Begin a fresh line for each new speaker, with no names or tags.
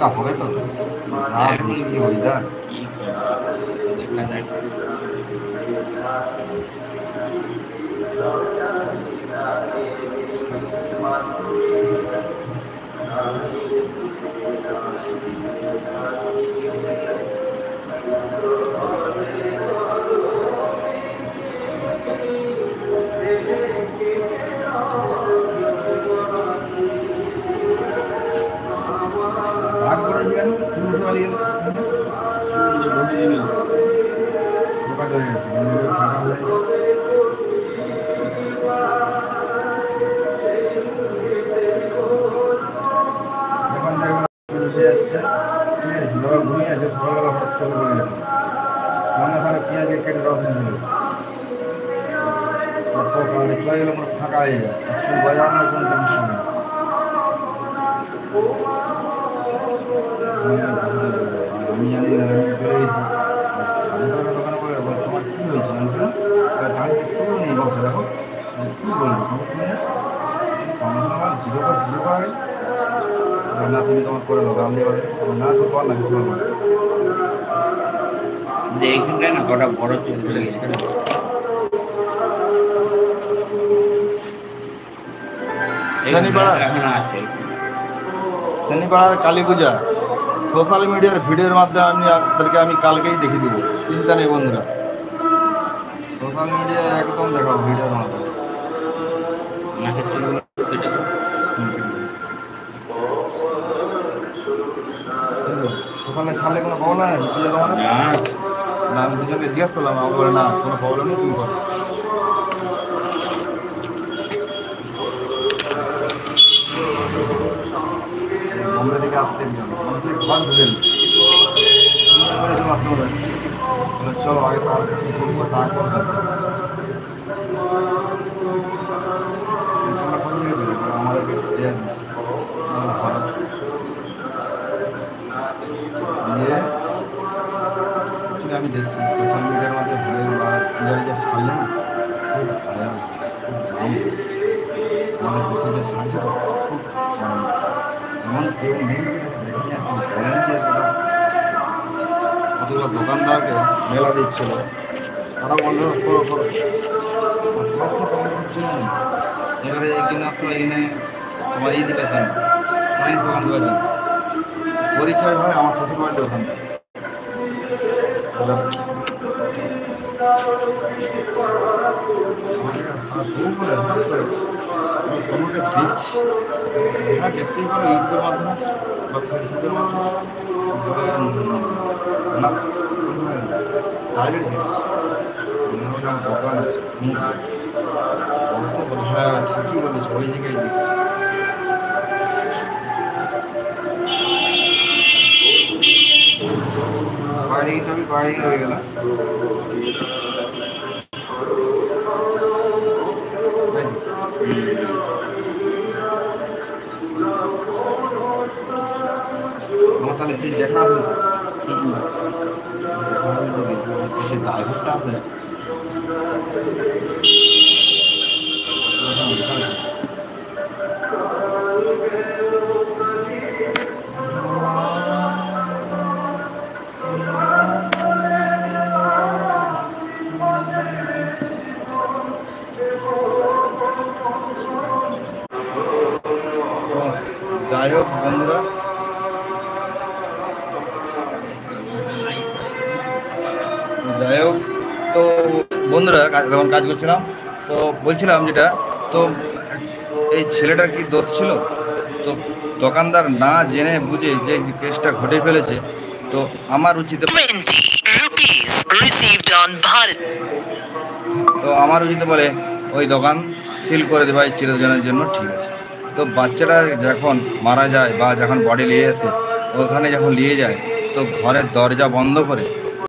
বর্ষা হবে তো, যা বৃষ্টি ওয়েদার।
দেখা যাক।
ভাগ করে গেল তুমি চলে গেল ঢোকা চলে গেছে ফাঁকা হয়ে যখন দেখবেন উঠে যাচ্ছে, ঠিক আছে, ধরো ঘুমিয়ে আছে, সকালবেলা হঠাৎ করে বলে গেছে রান্না করে পেঁয়াজের কেটে রস নিয়ে চলে গেলে আমার ফাঁকা হয়ে যায়, বাজার না কোনো টেনশন নেই। আমি জানি বেরিয়েছি দোকানে করে তোমার কী হয়েছে গাড়িতে কেউ নেই বলতে, দেখো কী বলবো তোমার শুনে আমার জিরো করে না, তুমি তোমার করে লো গাল দিয়ে না তো কর না কিছু বলবো
এইখানটায় না কটা বড় চুল চলে গেছে।
শনিবার কালী পূজা সোশ্যাল মিডিয়ার ভিডিওর মাধ্যমে আপনাদেরকে আমি কালকেই দেখিয়ে দিব, চিন্তা নেই বন্ধুরা। সোশ্যাল মিডিয়ায় একদম দেখাও ভিডিওর মাধ্যমে। সকালে ছাড়লে কোনো প্রবলেম নেই পূজা তোমার না? আমি দুজনকে জিজ্ঞেস করলাম, আমার বলে না কোনো প্রবলেম নেই, তুমি করো। বোম্বে থেকে আসছে মানুষের ঘর ঢুকে চলো আগে তার করবো তা করবো আমাদেরকে দিয়ে আমি দেখছি সোশ্যাল মিডিয়ার মধ্যে ভিডিও বা পূজারি ছাড়লেন খুব ভালো, খুব দাম আমাদের দেখে যে ছাড়ছে তো খুব এমন কেউ নেই দেখেছি এখন বলেন যে দাদা কতগুলো দোকানদারকে মেলা দিচ্ছিল, তারা বলছে করো করো সব তো কম হচ্ছে না। এবারে একদিন আসলো এখানে তোমার ই দিবার জন্য সায়েন্স দোকান দেওয়ার জন্য পরীক্ষায় হয় আমার শ্বশুর বাড়িতে ওখান তোমাকে দেখছি, হ্যাঁ দেখতেই পারো ইউটিউবের মাধ্যমে বা ফেসবুকের মাধ্যমে না ডাইরেক্ট দেখছি আমার দোকান আছে বলতে বলে হ্যাঁ ঠিকই বলেছি ওই জায়গায় দেখছি। বাইরে কিন্তু আমি বাইরেই রয়ে গেলাম। আমার তাহলে সেই দেখা আসবে সেই ড্রাইভারটা আছে যাই হোক বন্ধুরা, যাই হোক তো বন্ধুরা যখন কাজ করছিলাম তো বলছিলাম যেটা, তো এই ছেলেটার কি দোষ ছিল, তো দোকানদার না জেনে বুঝে যে কেসটা ঘটে ফেলেছে, তো আমার উচিত বলে ওই দোকান সিল করে দেওয়া চিরদিনের জন্য, ঠিক আছে। তো বাচ্চাটা যখন মারা যায় বা যখন বডি নিয়ে আসে ওখানে যখন নিয়ে যায় তো ঘরের দরজা বন্ধ করে